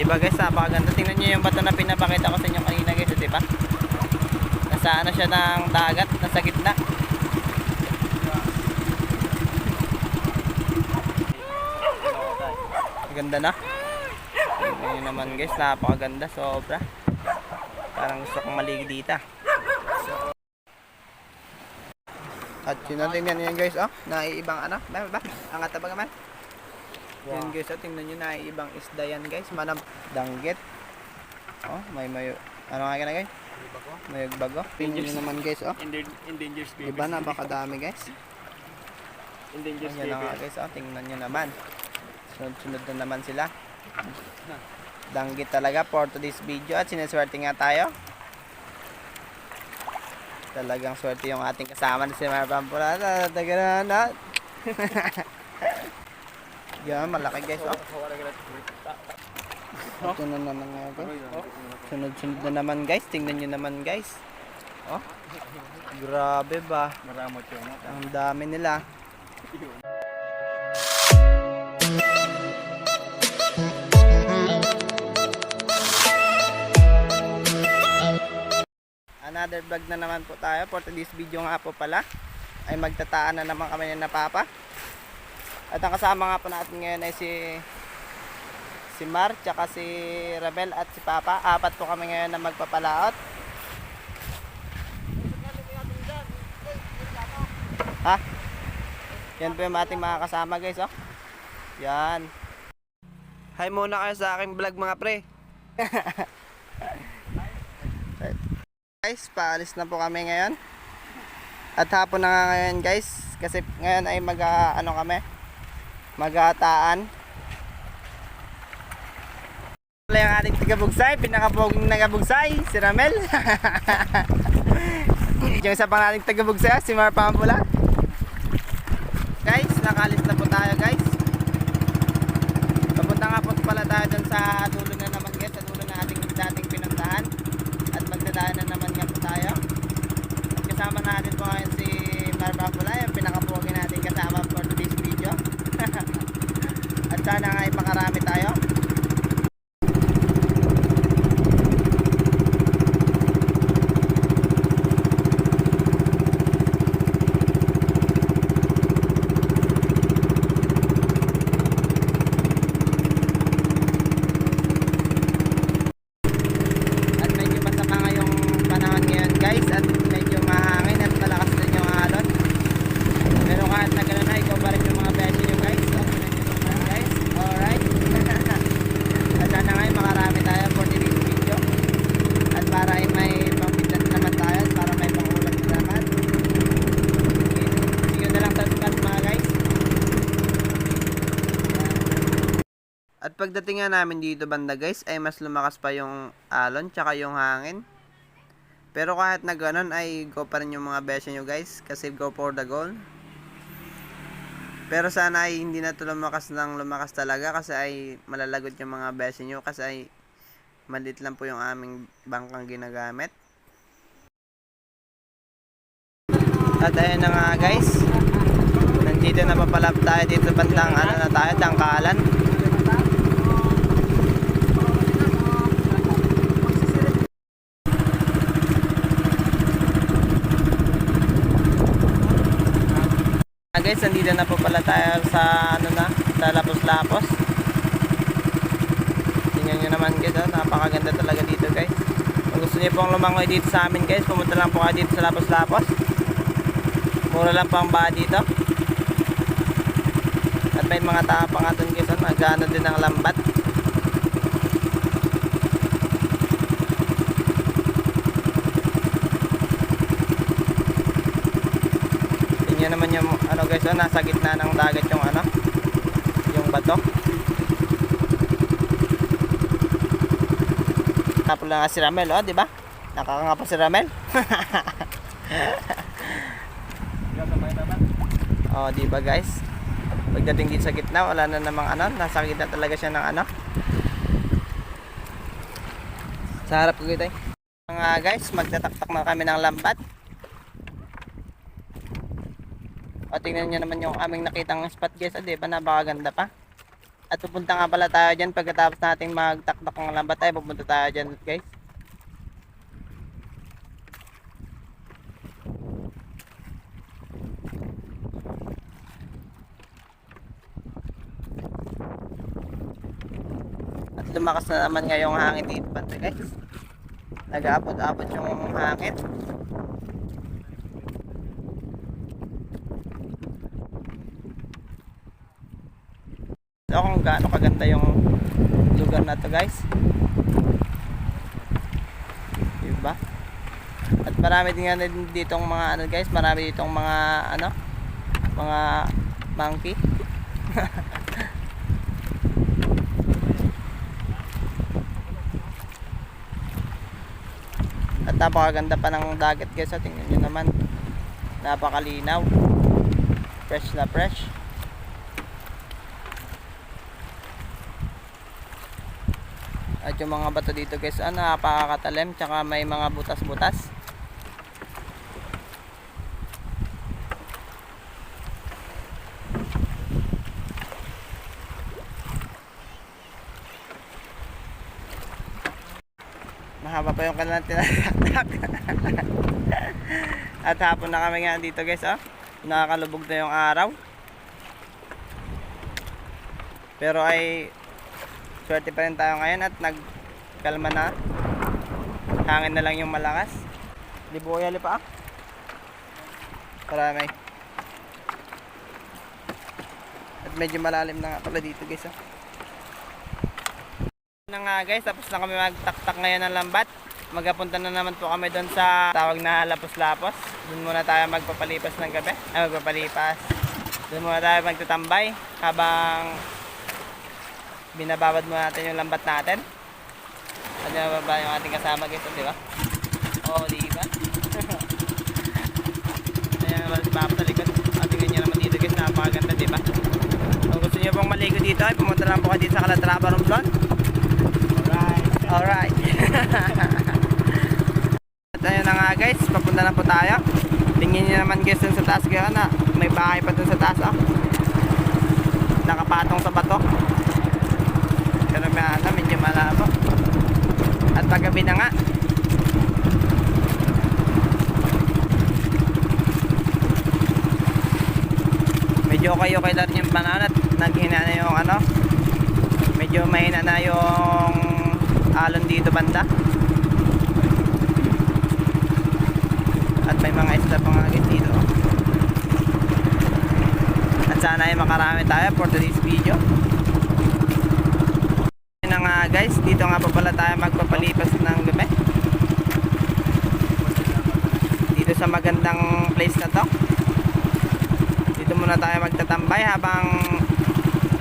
Diba guys, napakaganda. Tingnan nyo yung bato na pinapakita ko sa inyo kanina guys, diba? Nasa ano siya ng dagat, nasa gitna. Ganda na. Tingnan nyo naman guys, napakaganda, sobra. Parang gusto kong maligi dito. At yun, tingnan nyo guys, oh, naiibang ano, ba? Angat ba naman? Wow. Yun guys, oh, tingnan nyo, naiibang isda yan guys, manang danggit. Oh, may ano nga na guys? May bago. Tingnan nyo naman guys, oh. Endangered species. Diba, napakadami guys. Endangered Ayan na nga guys, oh, tingnan nyo naman. Sunod-sunod na naman sila. Danggit talaga for today's video at sineswerte nga tayo. Talagang swerte yung ating kasama na si Mar Pampulata. Tagana na. Yan, malaki guys, oh. Ito na naman nga guys. Sunod-sunod na naman guys. Tingnan nyo naman guys. Oh. Grabe ba? Maramot yun. Ang dami nila. Another vlog na naman po tayo. For today's video nga po pala ay magtataan na naman kami ni Papa. At ang kasama nga po natin ngayon ay si Mar, tsaka si Rabel at si Papa. Apat po kami ngayon na magpapalaot. Ha? Yan po yung ating mga kasama guys, oh. Yan. Hi muna kayo sa aking vlog mga pre. Guys, paalis na po kami ngayon. At hapon na nga ngayon guys. Kasi ngayon ay ano kami, mag-ataan. Wala yung ating tagabugsay, pinakapoging nagabugsay, si Ramel. Yung isa pang ating tagabugsay, si Mar Pampula. Guys, nakalis na po tayo guys. Papunta nga po pala tayo dun sa dulo na naman guys, sa dulo na ating dating pinuntahan. At magdadaan na naman nga po tayo. At kasama natin po ngayon si Mar Pampula, yung pinakapogi natin kasama for today's video. At sana nga ay makarami tayo. At pagdating nga namin dito banda guys ay mas lumakas pa yung alon tsaka yung hangin. Pero kahit na ganun ay go pa rin yung mga beses nyo guys kasi go for the goal. Pero sana ay hindi na ito lumakas talaga kasi ay malalagot yung mga beses nyo kasi ay maliit lang po yung aming bangkang ginagamit. At ayun na nga guys, nandito na papalap tayo dito bandang ano na tayo, Dangkalan. Guys, nandito na po pala tayo sa ano na, sa Lapos-Lapos. Tingnan nyo naman guys, oh, napakaganda talaga dito guys. Kung gusto niyo pong lumangoy dito sa amin guys, pumunta lang po kayo dito sa Lapos-Lapos. Mura lang po ang baha dito. At may mga tapang aton guys, oh, nag-ano din ng lambat. Yan naman yung ano guys, oh, nasa gitna ng dagat yung ano, yung bato. Tapos lang si Ramel, oh, di ba? Nakakangapa si Ramel. Oh, di ba guys? Pagdating dito sa gitna, wala na namang ano, nasa gitna talaga siya ng ano. Sa harap ko guys. Mga guys, magtataktak na kami ng lambat. O tingnan nyo naman yung aming nakitang spot guys, di ba, napakaganda pa. At pupunta nga pala tayo dyan pagkatapos nating magtakdak ng lambat tayo. Pupunta tayo dyan guys. At lumakas na naman ngayong hangin dito banda guys. Nag-aabot-abot yung hangin. So kung gaano kaganda yung lugar na to guys, diba? At marami din nga ditong mga ano guys, marami ditong mga ano, mga monkey. At napakaganda pa ng dagat guys, tingnan nyo naman, napakalinaw, fresh na fresh. At yung mga bato dito guys, napakakatalim, tsaka may mga butas-butas. Mahaba pa yung kanilang tinataktak. At hapon na kami nga dito guys, nakakalubog na yung araw. Pero ay swerte pa rin tayo ngayon at nagkalma na. Hangin na lang yung malakas. Libuya lipa Marami. At medyo malalim na nga pala dito guys. Na nga guys, tapos na kami magtaktak ngayon ng lambat. Magapunta na naman po kami doon sa tawag na Lapos-Lapos. Doon muna tayo magpapalipas ng gabi. Doon muna tayo magtatambay habang binababad muna natin yung lambat natin. At nababa yung ating kasama guys, di ba? Oo, di ba? Ayan naman si Papa sa likod. At tingnan nyo naman dito guys, napakaganda, di ba? Kung gusto nyo pong maligo dito ay pumunta lang po kayo dito sa Calatrava Romblon. Alright. At ayun na nga guys, papunta na po tayo. Tingnan nyo naman guys dun sa taas kaya na may bahay pa dun sa taas nakapatong sa bato. Pero medyo malabo. At paggabi na nga, medyo okay na rin yung panahon at naghina na yung medyo mahina na yung alon dito banda. At may mga isla pa nga guys dito. At sana ay makarami tayo for today's video. Na nga guys, dito nga pa pala tayo magpapalipas ng gabi dito sa magandang place na to. Dito muna tayo magtatambay habang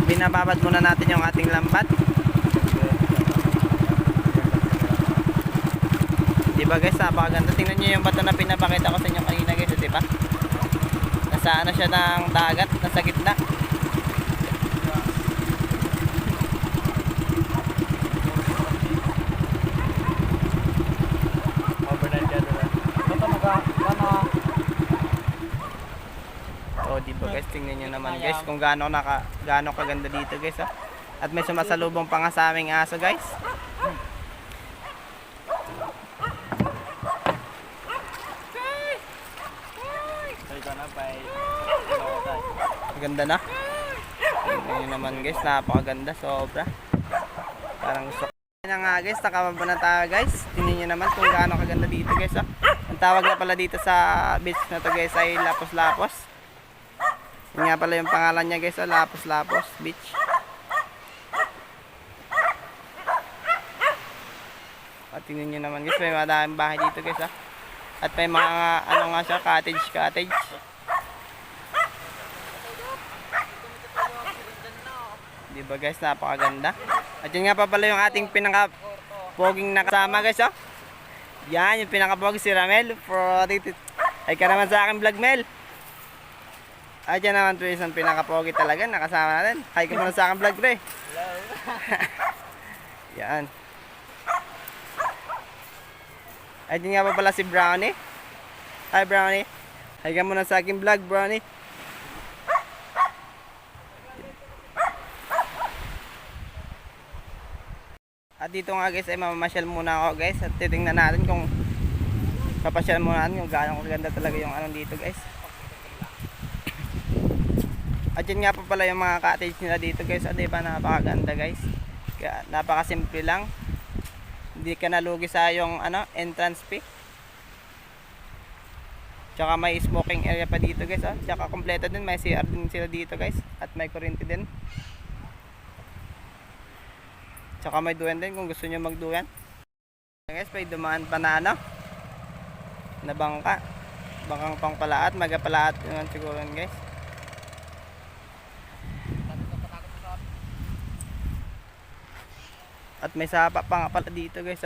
binababad muna natin yung ating lambat. Diba guys, napakaganda. Tingnan nyo yung bato na pinapakita ko sa inyo kanina guys, diba? Nasa siya ng dagat, nasa gitna. Diba guys, tingnan nyo naman guys kung gaano kaganda dito guys. At may sumasalubong pa nga sa aming aso guys. Ganda na. Tingnan nyo naman guys, napakaganda, sobra. Parang gusto ko na nga guys, nakababa na tayo guys. Tingnan nyo naman kung gaano kaganda dito guys. Ang tawag na pala dito sa beach na to guys ay Lapos-Lapos. Yun nga pala yung pangalan niya guys, Lapos-Lapos Beach. At tingnan nyo naman guys, may madaming bahay dito guys. At may mga nga siya, cottage. Diba guys, napakaganda. At yun nga pa pala yung ating pinaka-poging nakasama guys. Yan, yung pinaka-pogi si Ramel. Ay ka naman sa akin vlog Mel. At yan naman po isang pinaka-pogi talaga nakasama natin. Hi ka muna sa akin vlog Re. Hello. Yan. At yun nga pa pala si Brownie. Hi Brownie. Hi ka muna sa akin vlog Brownie. At dito nga guys ay mamamasyal muna ako guys. At titingnan natin kung papasyal muna natin kung gaano kaganda talaga yung anong dito guys. At yun nga pa pala yung mga cottage nila dito guys. At diba napakaganda guys. Kaya napakasimple lang. Hindi ka nalugi sa yung ano, entrance fee. Tsaka may smoking area pa dito guys. Tsaka kompleto din, may CR din sila dito guys. At may kuryente din. Tsaka may duyan din kung gusto nyo magduyan. Guys, may dumaan pa na ano, na bangka. Bangkang pangpalaat, magapalaat yun siguro guys. At may sapa pa nga pala dito guys.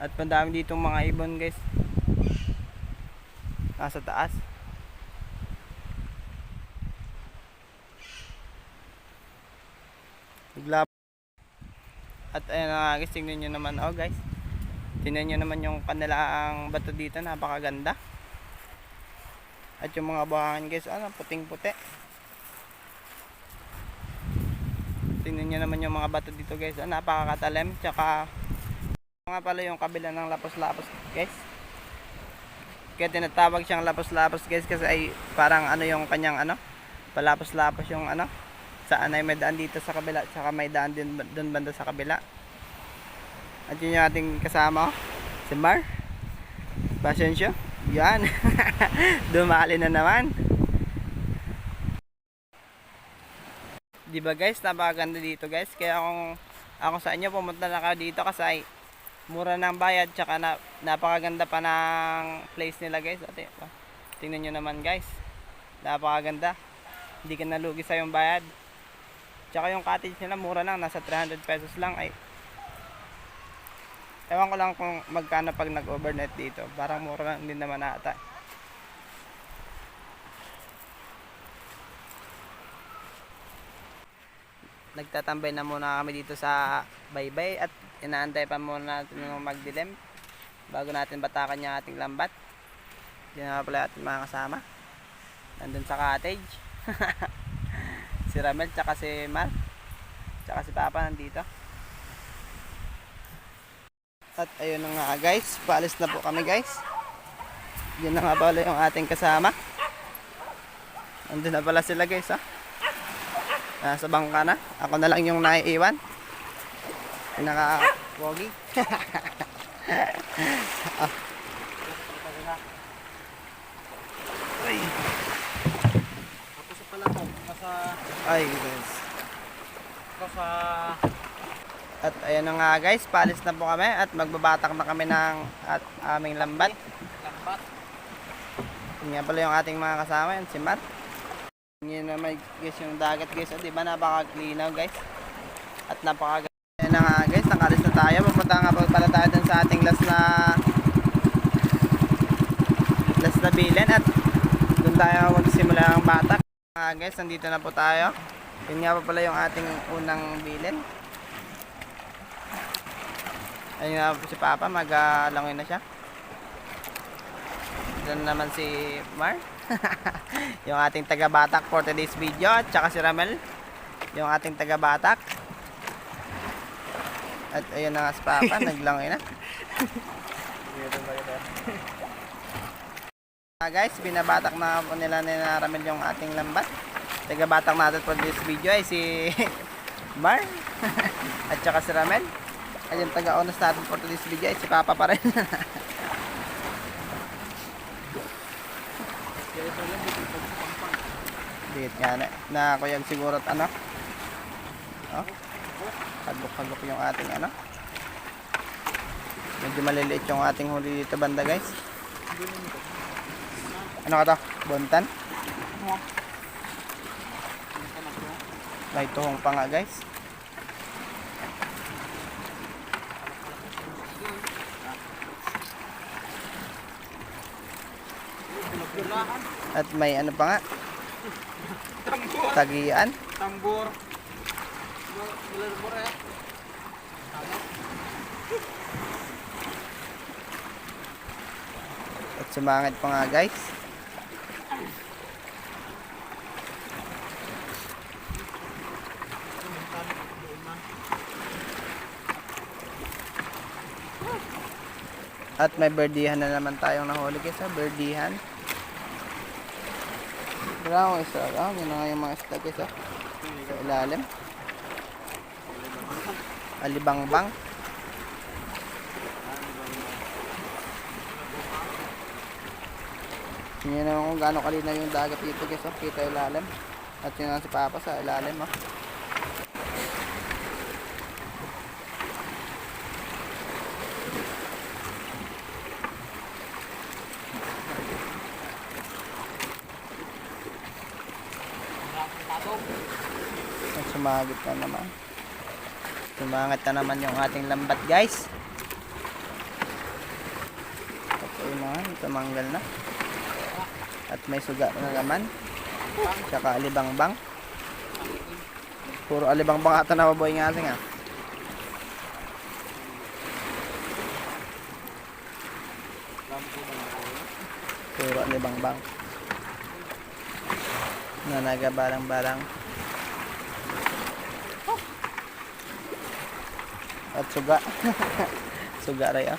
At pandami ditong mga ibon guys. Nasa taas. Naglab. At ayun na guys, tingnan nyo naman guys. Tingnan nyo naman yung kanilang bato dito, napakaganda. At yung mga buhangin guys, puting puti. Tingnan nyo naman yung mga bato dito guys, napakakatalim. Tsaka nga pala yung kabila ng lapos-lapos guys. Kaya tinatawag siyang lapos-lapos guys kasi ay parang ano yung kanyang palapos-lapos yung saan ay may daan dito sa kabila, saka may daan din doon banda sa kabila. At yun yung ating kasama, si Mar Pasensyo. Yan. Dumali na naman. Diba guys, napakaganda dito guys. Kaya kung ako sa inyo, pumunta na kayo dito kasi ay mura ng bayad, tsaka napakaganda pa ng place nila guys. At tingnan nyo naman guys, napakaganda, hindi ka nalugi sa yung bayad. Tsaka yung cottage nila mura lang, nasa 300 pesos lang. Ay ewan ko lang kung magkano pag nag-overnight dito, parang mura lang din naman ata. Nagtatambay na muna kami dito sa baybay at inaantay pa muna natin yung magdilim bago natin batakan yung ating lambat. Diyan na pala ating mga kasama nandun sa cottage. Si Ramel tsaka si Mar tsaka si Papa nandito. At ayun na nga guys, paalis na po kami guys. Diyan na nga pala yung ating kasama. Nandun na pala sila guys nasa bangka na. Ako na lang yung naiiwan. Pinaka-pogi. Ay. Tapos pala to, Ay guys. At ayan na nga guys, paalis na po kami at magbabatak na kami ng aming lambat. Yun nga pala yung ating mga kasama, yan si Mar. Yun na may guys yung dagat guys. Di ba napaka-clean guys? At napaka ayan na nga guys, nakalis na tayo. Pupunta nga pala tayo dun sa ating last na bilin at dun tayo magsimula ang batak. Guys, nandito na po tayo. Yun nga pa pala yung ating unang bilin. Ayun nga po si Papa, mag-langoy na siya. Dun naman si Mar. Yung ating taga-batak for today's video. At saka si Ramel, yung ating taga-batak. At ayun na nga si Papa, naglangoy na. Guys, binabatak na po nila ni Ramel yung ating lambat. Taga-batak natin for this video ay si Mar at saka si Ramel. At yung taga-onas natin for today's video ay si Papa pa rin. Dito nga na kuyag siguro at kagok yung ating medyo maliliit yung ating huli dito banda guys. Ano ka to? Bontan? May tuhong pa nga guys. At may ano pa nga? Tagian. tambor. Sumangit pa nga guys. At may birdihan na naman tayong nahuli guys, birdihan. Brown isa lang, yun na nga yung mga isda guys, sa ilalim. Alibangbang. Tingnan naman kung gaano kalinaw yung dagat dito guys, kita ilalim. At yun na si Papa sa ilalim. At sumagit na naman. Sumangit na naman yung ating lambat guys. At ayun na nga, tumanggal na. At may suga na naman. Tsaka alibangbang. Puro alibangbang ata na mabuhay nga ating Puro alibangbang. Nanaga barang-barang. At suga. Suga rin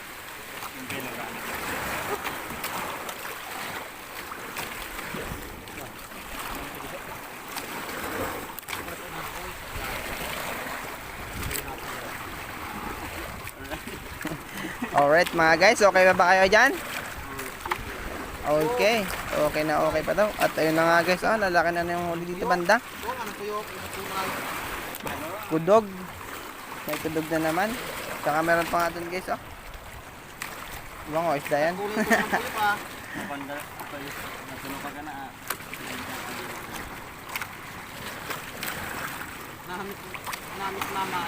Alright mga guys, okay ba kayo dyan? Okay, okay na okay pa daw. At ayun na nga guys, lalaki na yung huli dito banda. Kudog. May kudog na naman. Saka meron pa nga dun guys, Ibang isda yan. Namit mama.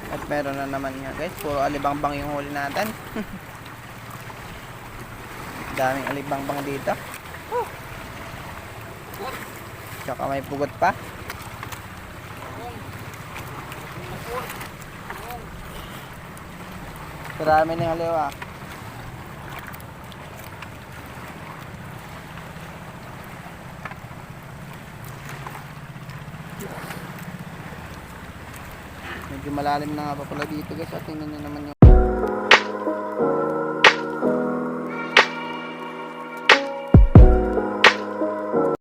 At meron na naman nga guys, puro alibangbang yung huli natin. Daming alibangbang dito. Tsaka may pugot pa. Marami na yung aliwa. Medyo malalim na nga pa pala dito guys. Tingnan nyo naman yung